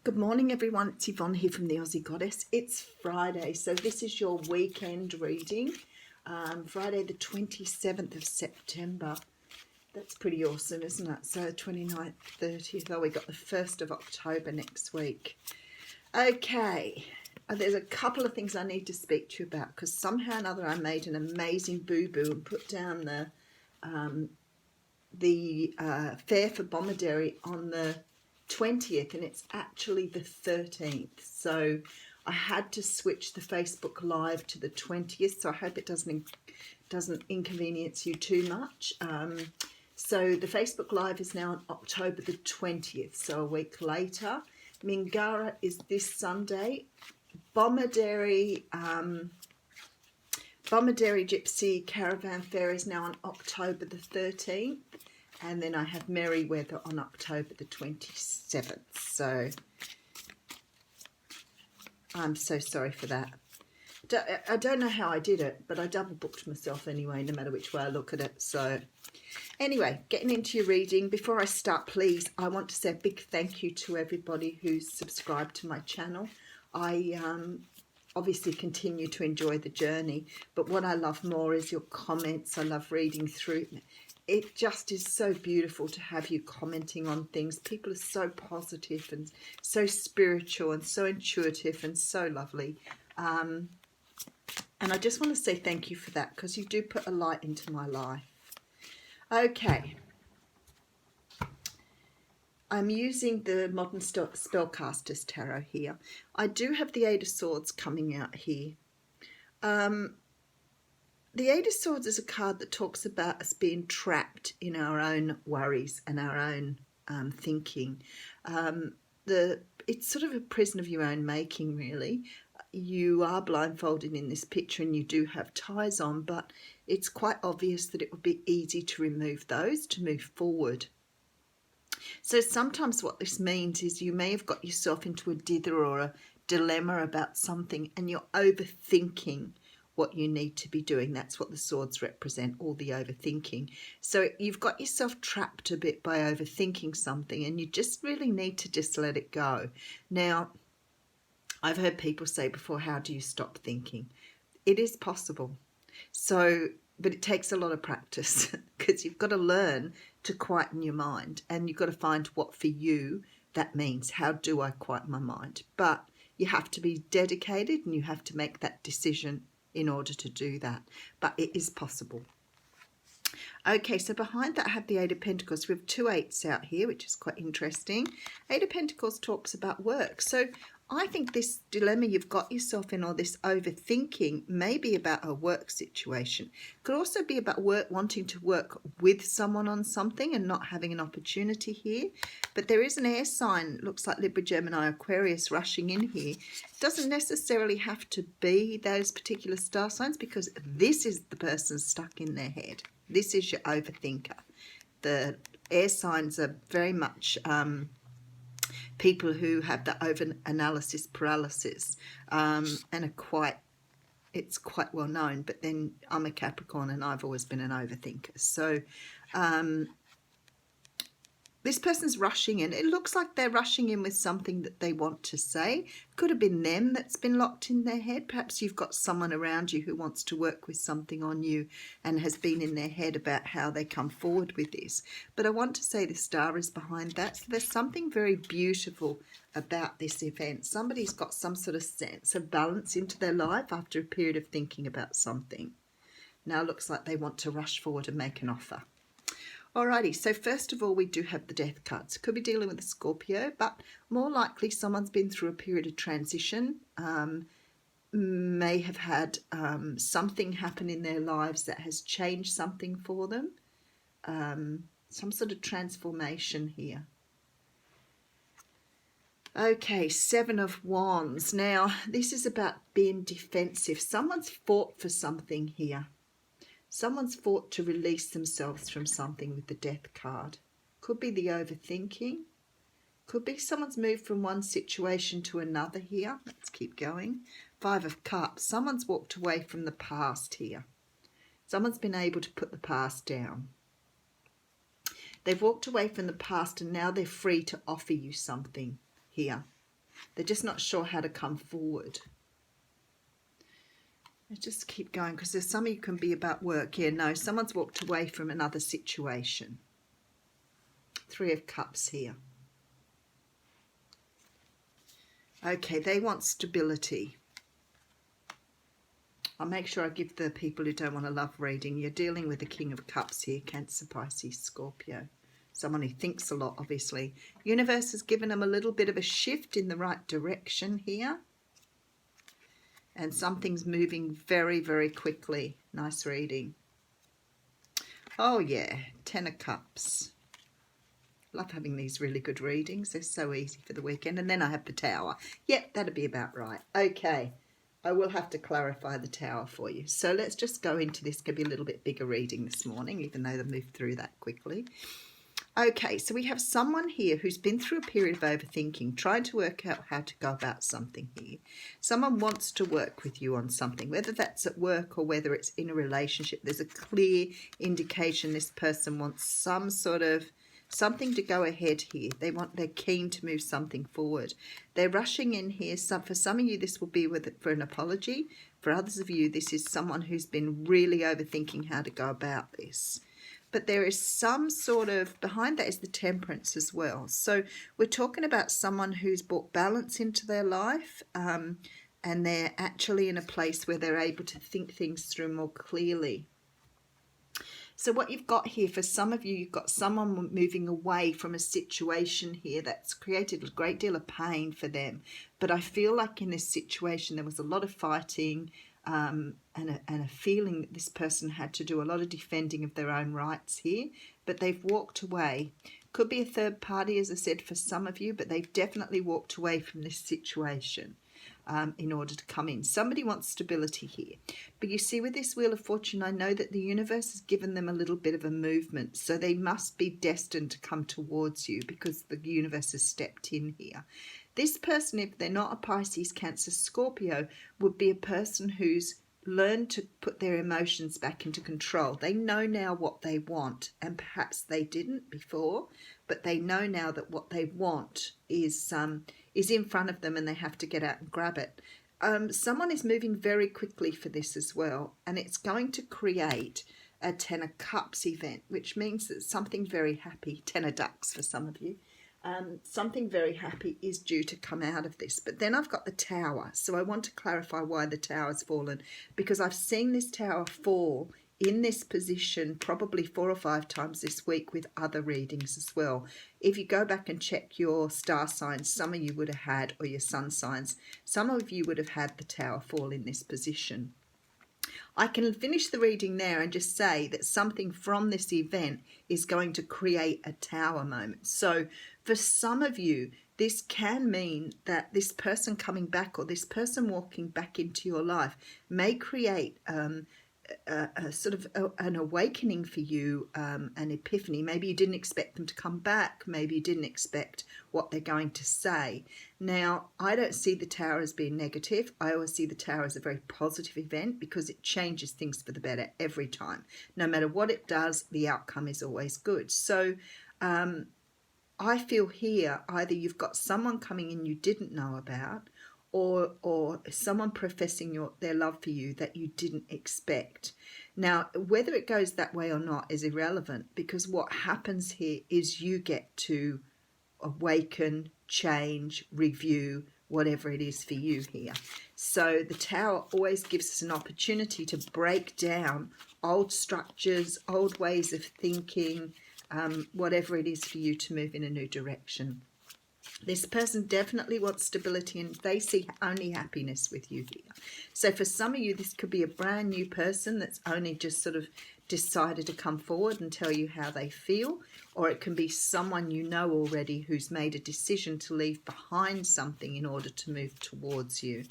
Good morning, everyone. It's Yvonne here from the Aussie Goddess. It's Friday, so this is your weekend reading. Friday the 27th of September. That's pretty awesome, isn't it? So 29th, 30th. Oh, we got the 1st of October next week. Okay, there's a couple of things I need to speak to you about because somehow or another I made an amazing boo-boo and put down the fair for Bomaderry on the 20th, and it's actually the 13th, so I had to switch the Facebook Live to the 20th, so I hope it doesn't inconvenience you too much. So the Facebook Live is now on October the 20th, so a week later. Mingara is this Sunday. Bomaderry Gypsy Caravan Fair is now on October the 13th. And then I have Merryweather on October the 27th. So I'm so sorry for that. I don't know how I did it, but I double booked myself anyway, no matter which way I look at it. So anyway, getting into your reading. Before I start, please, I want to say a big thank you to everybody who's subscribed to my channel. I obviously continue to enjoy the journey, but what I love more is your comments. I love reading through. It just is so beautiful to have you commenting on things. People are so positive and so spiritual and so intuitive and so lovely. And I just want to say thank you for that, because you do put a light into my life. Okay. I'm using the Modern Spellcasters Tarot here. I do have the Eight of Swords coming out here. The Eight of Swords is a card that talks about us being trapped in our own worries and our own thinking. It's sort of a prison of your own making, really. You are blindfolded in this picture and you do have ties on, but it's quite obvious that it would be easy to remove those to move forward. So sometimes what this means is you may have got yourself into a dither or a dilemma about something and you're overthinking what you need to be doing. That's what the swords represent, all the overthinking. So you've got yourself trapped a bit by overthinking something and you just really need to just let it go. Now, I've heard people say before, how do you stop thinking? It is possible. So, but it takes a lot of practice because you've got to learn to quieten your mind and you've got to find what for you that means. How do I quieten my mind? But you have to be dedicated and you have to make that decision in order to do that, but it is possible. Okay, so behind that I have the Eight of Pentacles. We have two eights out here, which is quite interesting. Eight of Pentacles talks about work. So I think this dilemma you've got yourself in, or this overthinking, may be about a work situation. Could also be about wanting to work with someone on something and not having an opportunity here. But there is an air sign, looks like Libra, Gemini, Aquarius rushing in here. Doesn't necessarily have to be those particular star signs, because this is the person stuck in their head. This is your overthinker. The air signs are very much people who have the over-analysis paralysis and are it's quite well known. But then I'm a Capricorn and I've always been an overthinker. So this person's rushing in. It looks like they're rushing in with something that they want to say. Could have been them that's been locked in their head. Perhaps you've got someone around you who wants to work with something on you and has been in their head about how they come forward with this. But I want to say the star is behind that. So there's something very beautiful about this event. Somebody's got some sort of sense of balance into their life after a period of thinking about something. Now it looks like they want to rush forward and make an offer. Alrighty, so first of all, we do have the Death cards. Could be dealing with a Scorpio, but more likely someone's been through a period of transition, may have had something happen in their lives that has changed something for them, some sort of transformation here. Okay, Seven of Wands. Now, this is about being defensive. Someone's fought for something here. Someone's fought to release themselves from something with the Death card. Could be the overthinking. Could be someone's moved from one situation to another here. Let's keep going. Five of Cups. Someone's walked away from the past here. Someone's been able to put the past down. They've walked away from the past and now they're free to offer you something here. They're just not sure how to come forward. Let's just keep going, because there's some of you can be about work. Yeah, no, someone's walked away from another situation. Three of Cups here. Okay, they want stability. I'll make sure I give the people who don't want a love reading. You're dealing with the King of Cups here, Cancer, Pisces, Scorpio. Someone who thinks a lot, obviously. Universe has given them a little bit of a shift in the right direction here. And something's moving very, very quickly. Nice reading. Oh, yeah. Ten of Cups. Love having these really good readings. They're so easy for the weekend. And then I have the Tower. Yep, that'd be about right. Okay. I will have to clarify the Tower for you. So let's just go into this. Could be a little bit bigger reading this morning, even though they moved through that quickly. Okay, so we have someone here who's been through a period of overthinking, trying to work out how to go about something here. Someone wants to work with you on something, whether that's at work or whether it's in a relationship. There's a clear indication this person wants some sort of something to go ahead here. They're keen to move something forward. They're rushing in here. So for some of you, this will be for an apology. For others of you, this is someone who's been really overthinking how to go about this. But there is some sort of, behind that is the Temperance as well. So we're talking about someone who's brought balance into their life, and they're actually in a place where they're able to think things through more clearly. So what you've got here, for some of you, you've got someone moving away from a situation here that's created a great deal of pain for them. But I feel like in this situation, there was a lot of fighting, and a feeling that this person had to do a lot of defending of their own rights here, but they've walked away. Could be a third party, as I said, for some of you, but they've definitely walked away from this situation in order to come in. Somebody wants stability here. But you see, with this Wheel of Fortune, I know that the universe has given them a little bit of a movement, so they must be destined to come towards you because the universe has stepped in here. This person, if they're not a Pisces, Cancer, Scorpio, would be a person who's learned to put their emotions back into control. They know now what they want, and perhaps they didn't before, but they know now that what they want is in front of them and they have to get out and grab it. Someone is moving very quickly for this as well, and it's going to create a Ten of Cups event, which means that something very happy, Ten of Ducks for some of you, something very happy is due to come out of this. But then I've got the Tower, so I want to clarify why the Tower's fallen, because I've seen this Tower fall in this position probably 4 or 5 times this week with other readings as well. If you go back and check your star signs, some of you would have had, or your sun signs, some of you would have had the Tower fall in this position. I can finish the reading there and just say that something from this event is going to create a Tower moment. So for some of you, this can mean that this person coming back or this person walking back into your life may create a sort of an awakening for you, an epiphany. Maybe you didn't expect them to come back. Maybe you didn't expect what they're going to say. Now, I don't see the Tower as being negative. I always see the Tower as a very positive event because it changes things for the better every time. No matter what it does, the outcome is always good. So I feel here either you've got someone coming in you didn't know about, or someone professing their love for you that you didn't expect. Now, whether it goes that way or not is irrelevant, because what happens here is you get to awaken, change, review, whatever it is for you here. So the Tower always gives us an opportunity to break down old structures, old ways of thinking, whatever it is for you to move in a new direction. This person definitely wants stability and they see only happiness with you here. So for some of you, this could be a brand new person that's only just sort of decided to come forward and tell you how they feel, or it can be someone you know already who's made a decision to leave behind something in order to move towards you.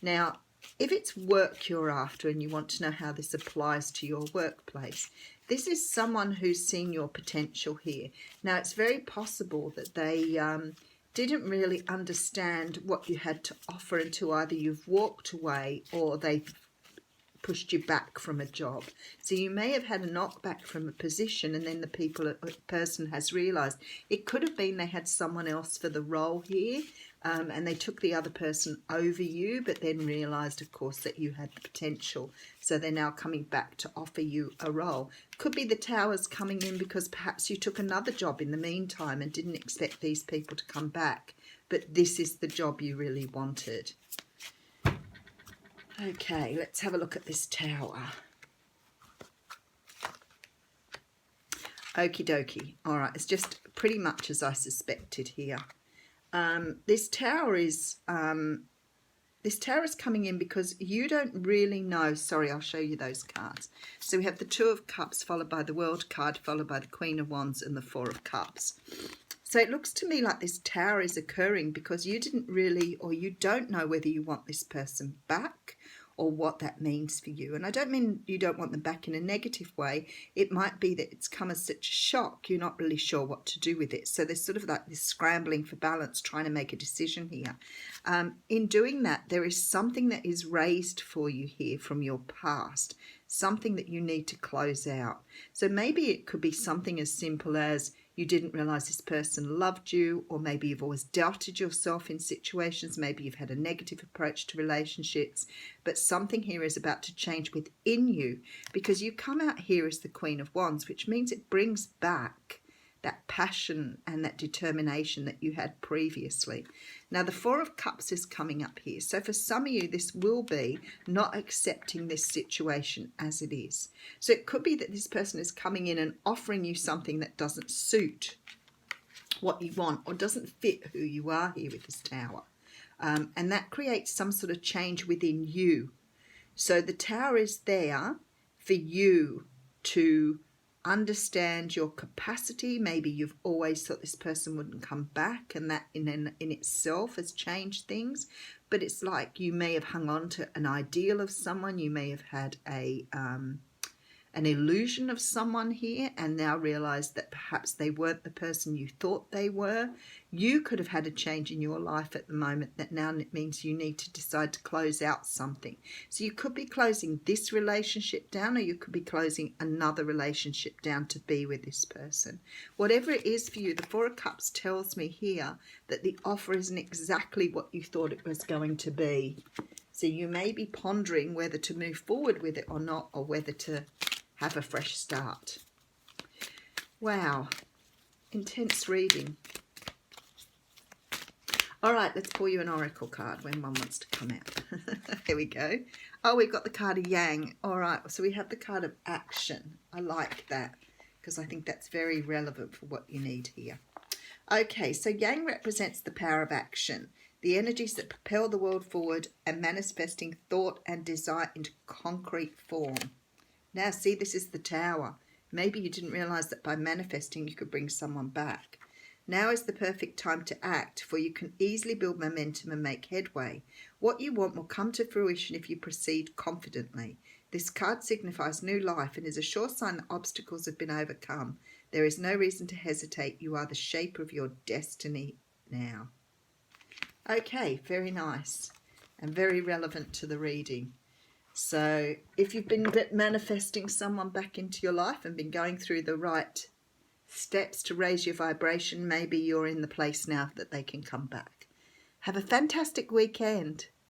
Now, if it's work you're after and you want to know how this applies to your workplace, this is someone who's seen your potential here. Now, it's very possible that they didn't really understand what you had to offer until either you've walked away or they've pushed you back from a job. So you may have had a knockback from a position, and then the person has realised it could have been they had someone else for the role here, and they took the other person over you, but then realised, of course, that you had the potential. So they're now coming back to offer you a role. Could be the Towers coming in because perhaps you took another job in the meantime and didn't expect these people to come back, but this is the job you really wanted. Okay, let's have a look at this Tower. Okie dokie. All right, it's just pretty much as I suspected here. This Tower is coming in because you don't really know. Sorry, I'll show you those cards. So we have the Two of Cups followed by the World card, followed by the Queen of Wands and the Four of Cups. So it looks to me like this Tower is occurring because you didn't really, or you don't know whether you want this person back or what that means for you. And I don't mean you don't want them back in a negative way. It might be that it's come as such a shock, you're not really sure what to do with it. So there's sort of like this scrambling for balance, trying to make a decision here. In doing that, there is something that is raised for you here from your past, something that you need to close out. So maybe it could be something as simple as you didn't realize this person loved you, or maybe you've always doubted yourself in situations. Maybe you've had a negative approach to relationships, but something here is about to change within you because you come out here as the Queen of Wands, which means it brings back that passion and that determination that you had previously. Now, the Four of Cups is coming up here. So for some of you, this will be not accepting this situation as it is. So it could be that this person is coming in and offering you something that doesn't suit what you want or doesn't fit who you are here with this Tower. And that creates some sort of change within you. So the Tower is there for you to understand your capacity. Maybe you've always thought this person wouldn't come back, and that in itself has changed things. But it's like you may have hung on to an ideal of someone, you may have had an illusion of someone here and now realized that perhaps they weren't the person you thought they were. You could have had a change in your life at the moment that now means you need to decide to close out something. So you could be closing this relationship down, or you could be closing another relationship down to be with this person. Whatever it is for you, the Four of Cups tells me here that the offer isn't exactly what you thought it was going to be. So you may be pondering whether to move forward with it or not, or whether to have a fresh start. Wow, intense reading. All right, let's pull you an oracle card when one wants to come out. Here we go. Oh, we've got the card of Yang. All right, so we have the card of action. I like that because I think that's very relevant for what you need here. Okay, so Yang represents the power of action, the energies that propel the world forward and manifesting thought and desire into concrete form. Now, see, this is the Tower. Maybe you didn't realize that by manifesting you could bring someone back. Now is the perfect time to act, for you can easily build momentum and make headway. What you want will come to fruition if you proceed confidently. This card signifies new life and is a sure sign that obstacles have been overcome. There is no reason to hesitate. You are the shaper of your destiny now. Okay, very nice and very relevant to the reading. So if you've been manifesting someone back into your life and been going through the right steps to raise your vibration, maybe you're in the place now that they can come back. Have a fantastic weekend.